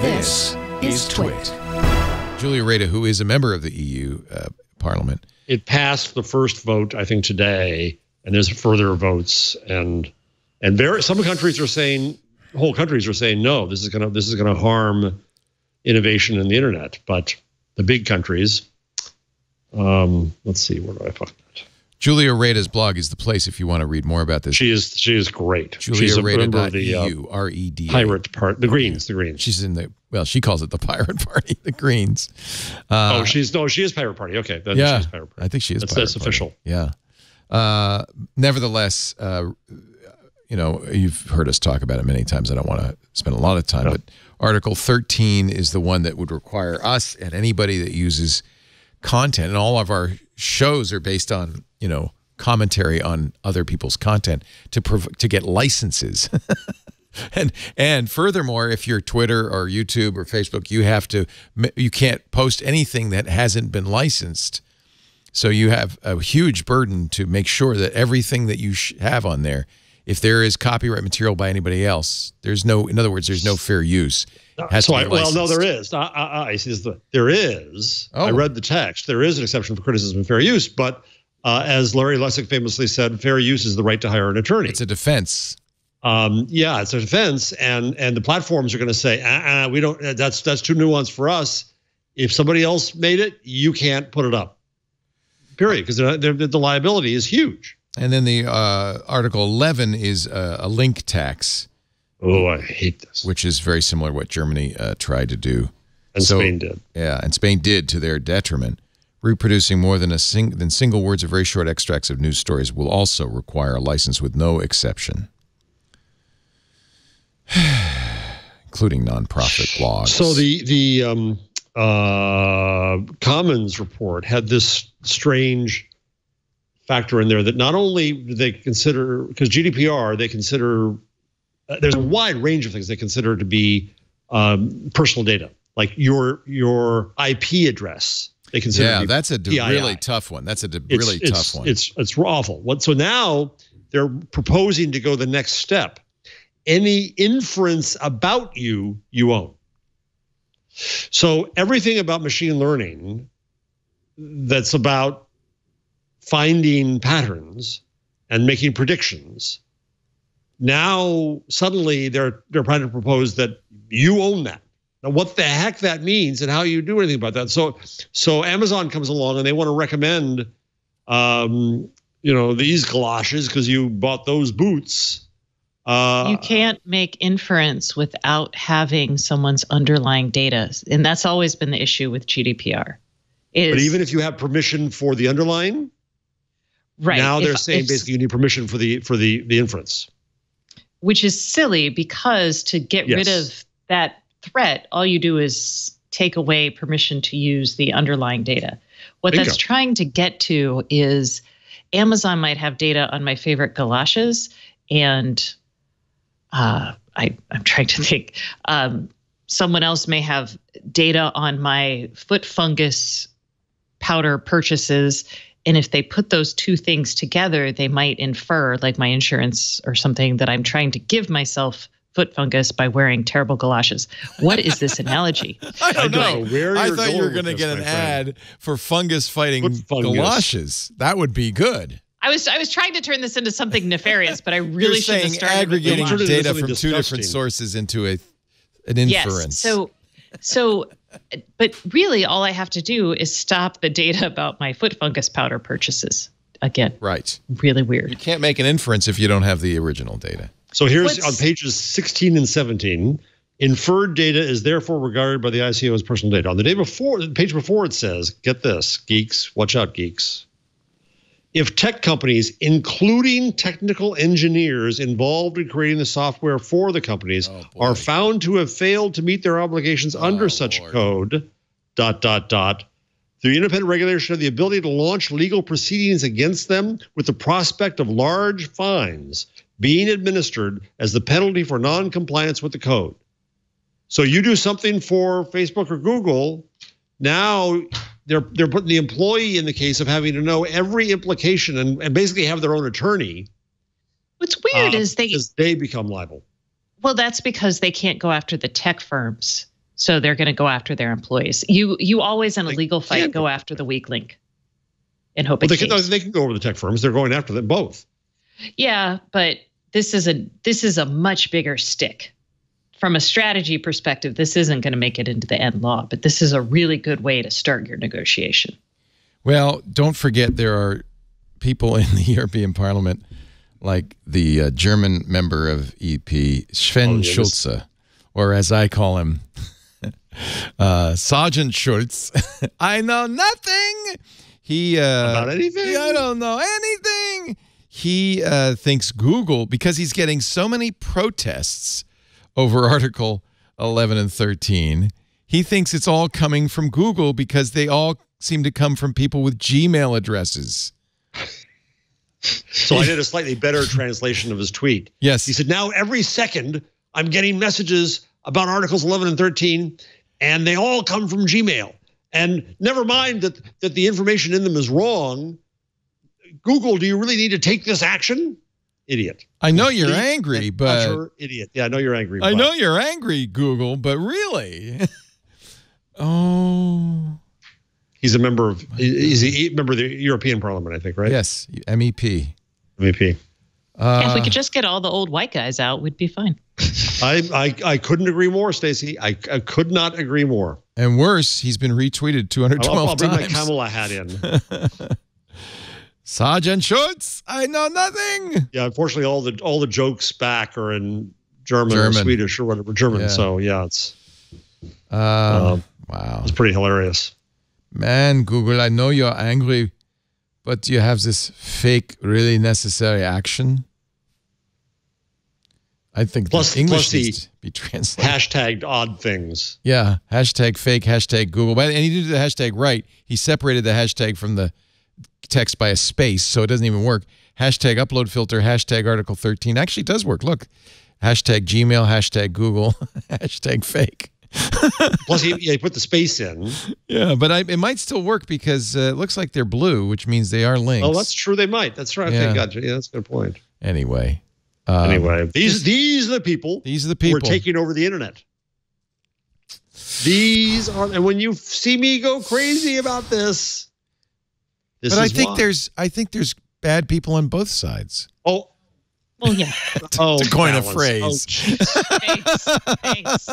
This is TWiT. Julia Reda, who is a member of the EU Parliament. It passed the first vote, I think, today, and there's further votes, and some countries are saying, whole countries are saying, no, this is gonna harm innovation in the internet. But the big countries, let's see, where do I find that? Julia Reda's blog is the place if you want to read more about this. She is great. She's a member of the REDA. Pirate Party, the Greens. She's in the, well, she calls it the Pirate Party, the Greens. She is Pirate Party. Okay, then yeah, she's Pirate Party. I think she is. That's official. Yeah. Nevertheless, you know, you've heard us talk about it many times. I don't want to spend a lot of time, but Article 13 is the one that would require us and anybody that uses content, and all of our shows are based on, you know, commentary on other people's content, to get licenses. and furthermore, if you're Twitter or YouTube or Facebook, you can't post anything that hasn't been licensed. So you have a huge burden to make sure that everything that you have on there, if there is copyright material by anybody else, there's no, in other words, there's no fair use. Well, no, there is. There is. Oh. I read the text. There is an exception for criticism and fair use, but as Larry Lessig famously said, fair use is the right to hire an attorney. It's a defense. Yeah, it's a defense, and the platforms are going to say, we don't. That's too nuanced for us. If somebody else made it, you can't put it up. Period, because the liability is huge. And then the Article 11 is a link tax. Oh, I hate this. Which is very similar to what Germany tried to do. And Spain did. Yeah, and Spain did to their detriment. Reproducing more than single words of very short extracts of news stories will also require a license with no exception. Including nonprofit blogs. So the Commons report had this strange factor in there that not only do they consider, because GDPR, they consider, there's a wide range of things they consider to be personal data, like your IP address. They consider, yeah, that's a really tough one. That's a really tough one. It's awful. So now they're proposing to go the next step. Any inference about you own. So everything about machine learning that's about finding patterns and making predictions, now suddenly they're trying to propose that you own that. Now, what the heck that means and how you do anything about that. So Amazon comes along and they want to recommend, you know, these galoshes because you bought those boots. You can't make inference without having someone's underlying data. And that's always been the issue with GDPR. But even if you have permission for the underlying, right? Now they're saying basically you need permission for the inference. Which is silly, because to get rid of that threat, all you do is take away permission to use the underlying data. What that's trying to get to is Amazon might have data on my favorite galoshes, and I'm trying to think. Someone else may have data on my foot fungus powder purchases, and if they put those two things together, they might infer, like my insurance or something, that I'm trying to give myself foot fungus by wearing terrible galoshes. What is this analogy? I don't know. I thought you were going to get an ad for fungus fighting galoshes. That would be good. I was trying to turn this into something nefarious, but I really should have started aggregating data from two different sources into an inference. Yes. So, but really, all I have to do is stop the data about my foot fungus powder purchases. Again, right? Really weird. You can't make an inference if you don't have the original data. So here's on pages 16 and 17. Inferred data is therefore regarded by the ICO as personal data. On the page before, it says, "Get this, geeks! Watch out, geeks! If tech companies, including technical engineers involved in creating the software for the companies, are found to have failed to meet their obligations under such code, ... The independent regulator should have the ability to launch legal proceedings against them with the prospect of large fines being administered as the penalty for non-compliance with the code." So you do something for Facebook or Google, now they're putting the employee in the case of having to know every implication and basically have their own attorney. What's weird is they become liable. Well, that's because they can't go after the tech firms. So they're going to go after their employees. You always in a legal fight go after the weak link and hope they can go over the tech firms. They're going after them both. Yeah, but this is a much bigger stick. From a strategy perspective, this isn't going to make it into the end law, but this is a really good way to start your negotiation. Well, don't forget there are people in the European Parliament, like the German member of EP, Sven Schulze, or as I call him, Sergeant Schultz. I know nothing. About anything? I don't know anything. He thinks Google, because he's getting so many protests over Article 11 and 13, he thinks it's all coming from Google because they all seem to come from people with Gmail addresses. So I did a slightly better translation of his tweet. Yes. He said, now every second I'm getting messages about Articles 11 and 13, and they all come from Gmail. And never mind that the information in them is wrong. Google, do you really need to take this action? Idiot. I know you're angry, but... Idiot. Yeah, I know you're angry. I know you're angry, Google, but really? Oh... He's a member of the European Parliament, I think, right? Yes, MEP. MEP. If we could just get all the old white guys out, we'd be fine. I couldn't agree more, Stacey. I could not agree more. And worse, he's been retweeted 212 I'll bring times. my Kamala hat in. Sergeant Schultz, I know nothing. Yeah, unfortunately, all the jokes back are in German. Or Swedish or whatever. German. Yeah. So yeah, it's wow. It's pretty hilarious. Man, Google, I know you're angry, but you have this fake, really necessary action. I think plus English the needs to be translated. Hashtagged odd things. Yeah, hashtag fake, hashtag Google. And he did the hashtag right. He separated the hashtag from the text by a space, so it doesn't even work. Hashtag upload filter, hashtag article 13 actually does work. Look, hashtag Gmail, hashtag Google, hashtag fake. Plus, he put the space in. Yeah, but it might still work because it looks like they're blue, which means they are links. Oh, that's true. They might. That's right. Yeah. Okay, gotcha. Yeah, that's a good point. Anyway, these are the people. These are the people who are taking over the internet. These are, and when you see me go crazy about this, but I think there's bad people on both sides. Oh. Well, yeah. To coin a phrase. Oh, thanks.